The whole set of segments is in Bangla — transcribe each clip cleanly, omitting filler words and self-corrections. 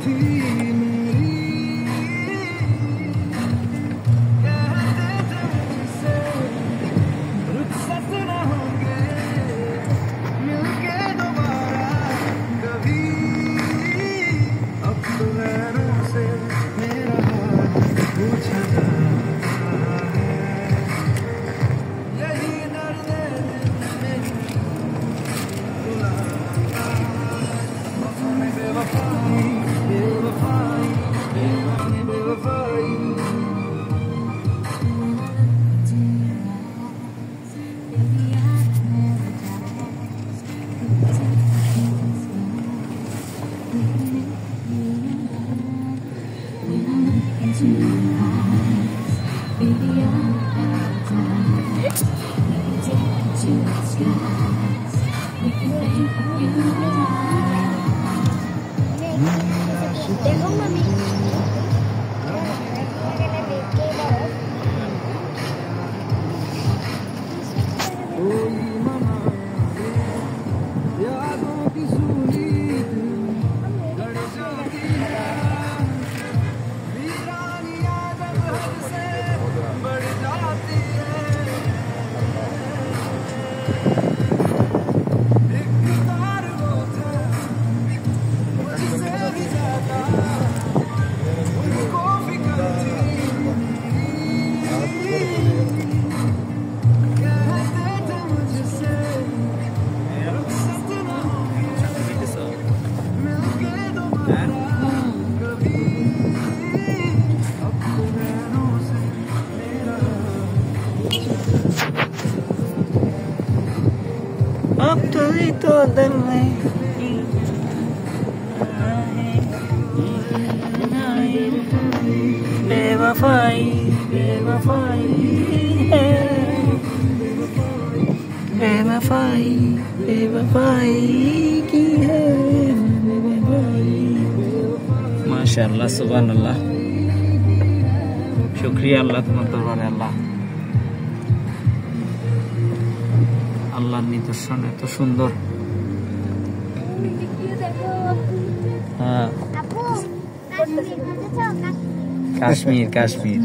थी मेरी, कहते थे मुझसे रुखसत न होंगे मिलके दोबारा कभी। अब तो नैनों से मेरा हाल पूछा जाता है, यही दर्द में रुलाता है। बेवफाई बेवफाई बेवफाई बेवफाई। देखो मम्मी यादों की सूली गड़ जाती है, वीरानी यादें हद से बढ़ जाती है। एक तार वो था मुझसे भी ज्यादा, उनको फिक्र थी, कहते थे मुझसे रुखसत न होंगे मिलके दोबारा कभी। अब तो नैनों से मेरा अब तो ही तो दिल में बेवफाई बेवफाई है, बेवफाई बेवफाई की है। माशाअल्लाह सुभान अल्लाह, शुक्रिया अल्लाह तुम्हार दरबाরে আল্লাহ। আল্লাহর নিদর্শন এত সুন্দর। হ্যাঁ কাশ্মীর কাশ্মীর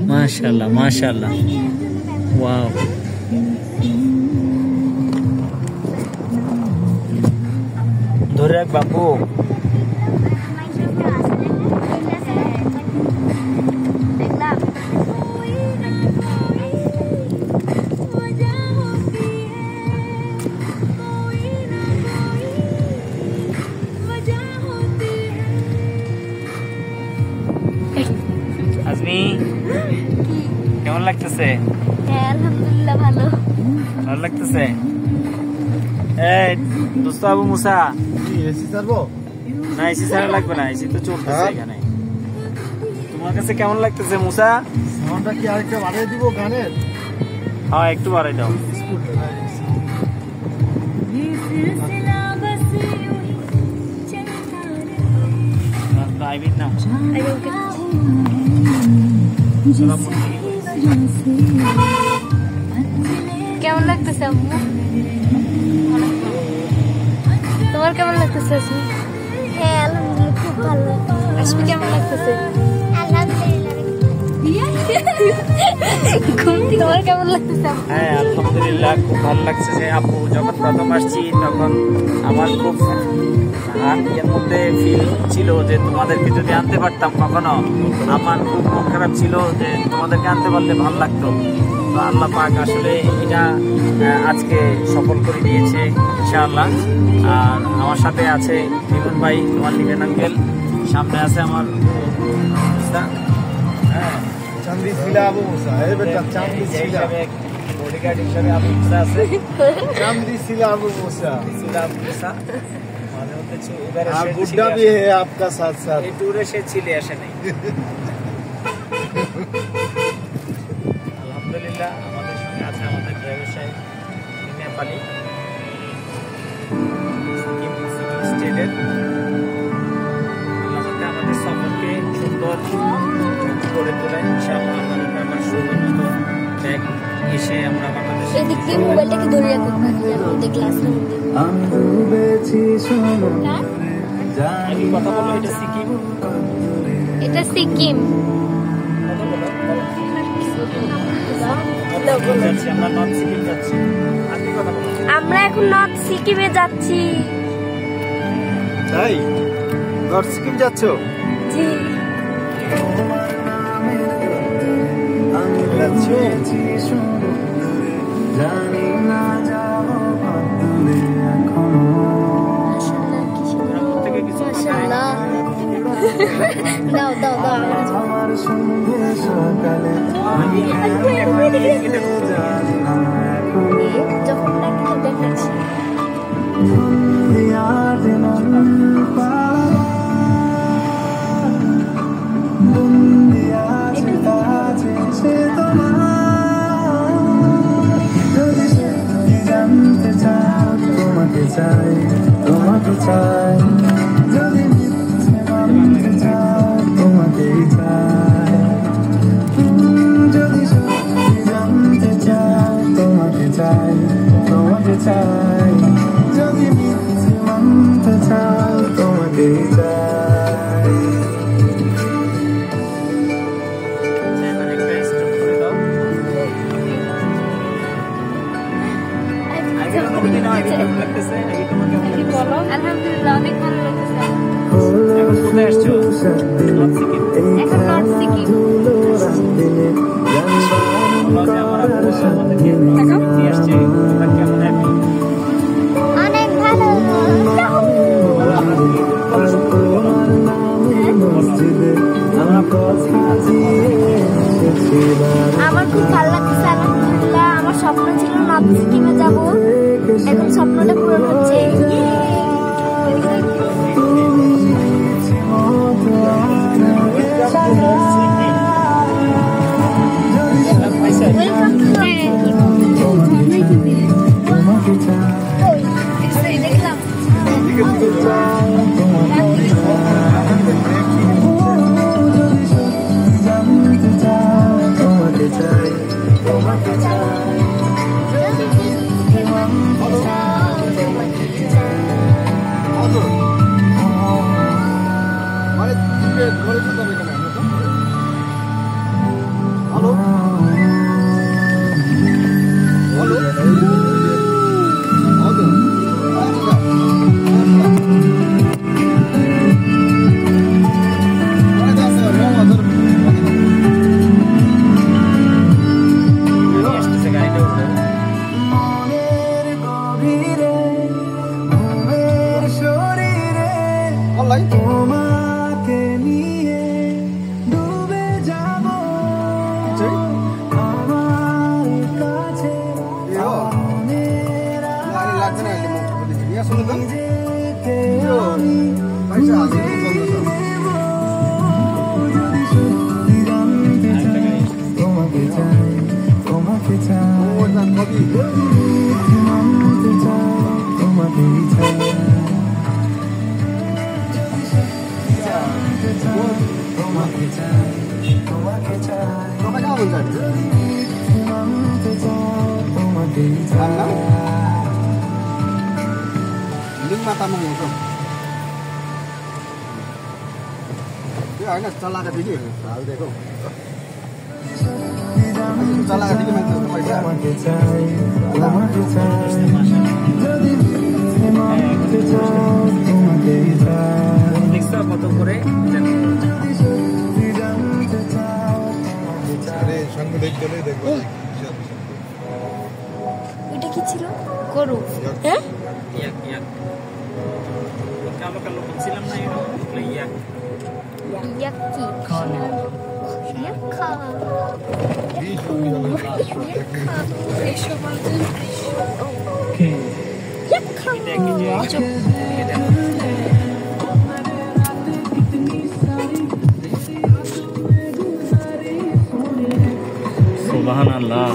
মাশাআল্লাহ মাশাআল্লাহ ওয়াও। ধরে রাখ বাপু। আজমি কেমন লাগতেছে? আলহামদুলিল্লাহ ভালো। ভালো লাগতেছে? এই দোস্ত আবু মুসা, এসি ছাড়বো না এসি ছাড়া লাগবে না, এসি তো চলতেছে এখানে। তোমার কাছে কেমন লাগতেছে মুসা? সাউন্ডটা কি আরেকটা বাড়িয়ে দিব গানের? হ্যাঁ একটু বাড়াই দাও। না কেমন লাগতেছে আম্মু? তোমার কেমন লাগতেছে আজমি? হ্যাঁ আলহামদুলিল্লাহ খুব ভালো। আজমি কেমন লাগতেছে? তোমার কেমন লাগতেছে? হ্যাঁ আলহামদুলিল্লাহ খুব ভালো লাগছে। যে আপু যখন প্রথম আসছি তখন আমার খুব এর মধ্যে ফিল ছিল যে তোমাদেরকে যদি আনতে পারতাম কখনো, আমার খুব মন খারাপ ছিল যে তোমাদেরকে আনতে পারলে ভালো লাগতো। তো আল্লাহ পাক আসলে এটা আজকে সফল করে দিয়েছে ইনশাআল্লাহ। আর আমার সাথে আছে লিমন ভাই, তোমার লিমন আঙ্কেল, সামনে আছে আমার চান্দি ছিলা আবু মুসা। এই বেটা চান্দি ছিলা বডিগার্ড হিসাবে আবু মুসা আছে। चांदी सिला अबू मूसा। সিলা আবু মুসা মানে হচ্ছে এবারে हाँ गुड्डा भी है आपका साथ साथ। এই ট্যুরে সে ছিলে আসে নাই। আলহামদুলিল্লাহ আমাদের সঙ্গে আছে আমাদের ড্রাইভার সাহেব নেপালি স্টেটের। আমাদের সফরকে সুন্দর করে তোলে ইনশাআল্লাহ। আমার সুন্দর মতো এসে আমরা বাংলাদেশ এদিক দিয়ে মোবাইলটাকে ধরে রাখো ক্লাস কথা বলো, এটা সিকিম। এটা সিকিম। আমরা নর্থ সিকিম যাচ্ছি। আমরা এখন নর্থ সিকিমে যাচ্ছি। তাই নর্থ সিকিম যাচ্ছ? জি। দাও দাও দাও যখন দেখাচ্ছি তোমাকে চাই, তোমাকে চাই, যদি মানতে চাও তোমাকেই চাই, যদি সত্যি জানতে চাও তোমাকে চাই, তোমাকে চাই, যদি মিথ্যে মানতে চাও তোমাকেই চাই। আলহামদুলিল্লাহ অনেক ভালো লাগছে। কোথায় আসছো? নর্থ সিকিম। এখন নর্থ সিকিম। অনেক ভালো। আমার খুব ভালো লাগছে আলহামদুলিল্লাহ। আমার স্বপ্ন ছিল নর্থ সিকিমে যাবো, এখন স্বপ্নটা পূরণ হচ্ছে। তোমাকে নিয়ে ডুবে যাব আমার কাছে, নিজেকে আমি তোমাকে চাই, তোমাকে চাই, মানতে চাই তোমাকেই চাই। তোমাকে চাই, তোমাকে চাই, মানতে চাই তোমাকেই চাই। mata mengusung. Ya, ini salah ada video. Salah deh kok. Salah ada video macam apa ya? তোমাকে চাই, তোমাকে চাই, যদি তোমাকে চাই তোমাকেই চাই। দেখছো কত করে এটা কি ছিল? গরু। হ্যাঁ? ইয়াক ইয়াক। কালো কালো বলছিলাম না এটা ইয়াক। ইয়াক কি? ইয়াক খা। ইয়াক খা। সুবহানাল্লাহ।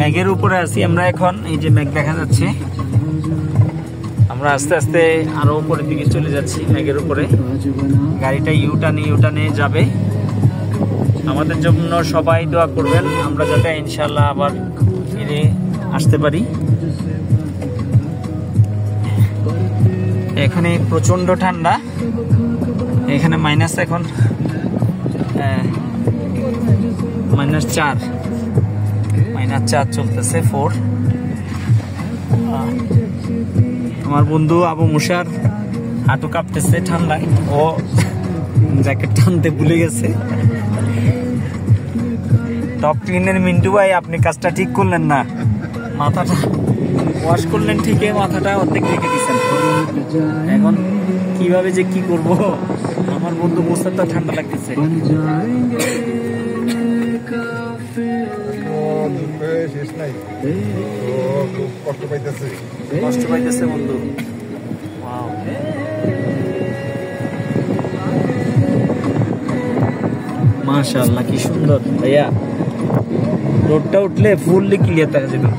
মেঘের উপরে আছি আমরা এখন। এই যে মেঘ দেখা যাচ্ছে, আমরা আস্তে আস্তে আরো উপরের দিকে চলে যাচ্ছি মেঘের উপরে। গাড়িটা ইউটার্নে যাবে। আমাদের জন্য সবাই দোয়া করবেন, আমরা যাতে ইনশাআল্লাহ আবার ফিরে আসতে পারি। এখানে প্রচন্ড ঠান্ডা, এখানে মাইনাস এখন -4 চলতেছে 4। আমার বন্ধু আবু মুসার হাঁটু কাঁপতেছে ঠান্ডায়, ও জ্যাকেট টানতে ভুলে গেছে। টপ ক্লিনের মিন্টু ভাই, আপনি কাজটা ঠিক করলেন না, মাথাটা ওয়াশ করলেন ঠিকই, মাথাটা অর্ধেক রেখে দিচ্ছেন। এখন কিভাবে যে কি করব, আমার বন্ধু মুসার তো ঠান্ডা লাগতেছে। শেষ নাই, খুব কষ্ট পাইতেছে বন্ধু। মাশাআল্লাহ কি সুন্দর ভাইয়া, রোডটা উঠলে ফুললি ক্লিয়ার দেখা যাবে।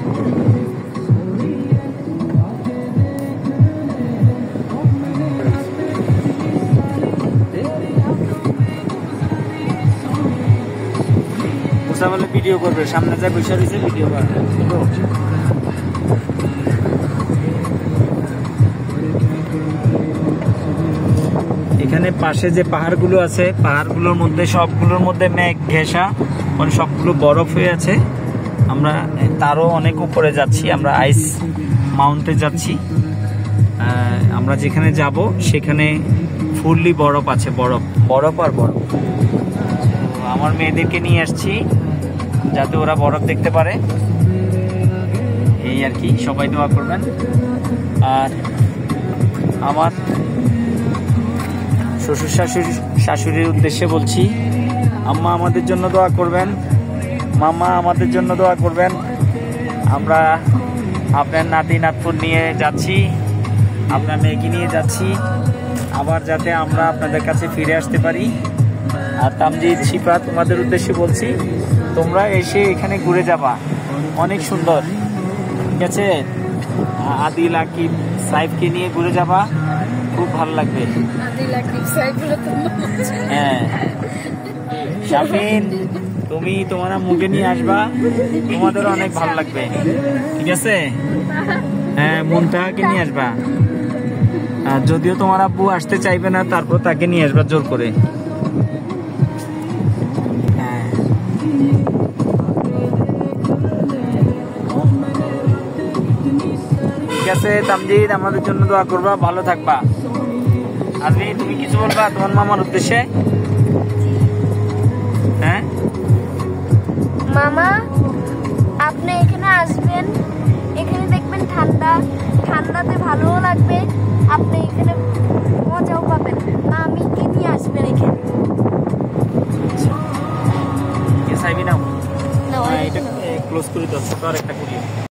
ভিডিও করবে, সামনে যা বসে রয়েছে ভিডিও করবে। এখানে পাশে যে পাহাড়গুলো আছে, পাহাড়গুলোর মধ্যে সবগুলোর মধ্যে মেঘ ঘেঁষা, মানে সবগুলো বরফ হয়ে আছে। আমরা তারও অনেক উপরে যাচ্ছি, আমরা আইস মাউন্টে যাচ্ছি। আমরা যেখানে যাব সেখানে ফুললি বরফ আছে, বরফ আর বরফ। আমার মেয়েদেরকে নিয়ে আসছি যাতে ওরা বরফ দেখতে পারে, এই আর কি। সবাই দোয়া করবেন। আর আমার শ্বশুর শাশুড়ির উদ্দেশ্যে বলছি, আম্মা আমাদের জন্য দোয়া করবেন, মামা আমাদের জন্য দোয়া করবেন। আমরা আপনার নাতি নাতপুর নিয়ে যাচ্ছি, আপনার মেয়েকে নিয়ে যাচ্ছি, আবার যাতে আমরা আপনাদের কাছে ফিরে আসতে পারি। আর তামজিদ, শিফা, তোমাদের উদ্দেশ্যে বলছি, তোমরা এসে এখানে ঘুরে যাবা, অনেক সুন্দর, ঠিক আছে? আদিল, আকিব, সাইফকে নিয়ে ঘুরে যাবা, খুব ভালো লাগবে। হ্যাঁ শাফিন, তুমি তোমার মুখে নিয়ে আসবা, তোমাদের অনেক ভালো লাগবে, ঠিক আছে? হ্যাঁ, মনটাকে নিয়ে আসবা। আর যদিও তোমার আব্বু আসতে চাইবে না, তারপর তাকে নিয়ে আসবা জোর করে। ঠিক আছে তামজিদ, আমাদের জন্য দোয়া করবা, ভালো থাকবা। আজমি, তুমি কিছু বলবা তোমার মামার উদ্দেশ্যে? হ্যাঁ মামা, আপনি এখানে আসবেন, এখানে দেখবেন ঠান্ডাতে ভালোও লাগবে, আপনি এখানে মজাও পাবেন। মামিকে নিয়ে আসবেন এখানে। সাইবি নাও, এটা ক্লোজ করে দাও, ছোট আর একটা করিও।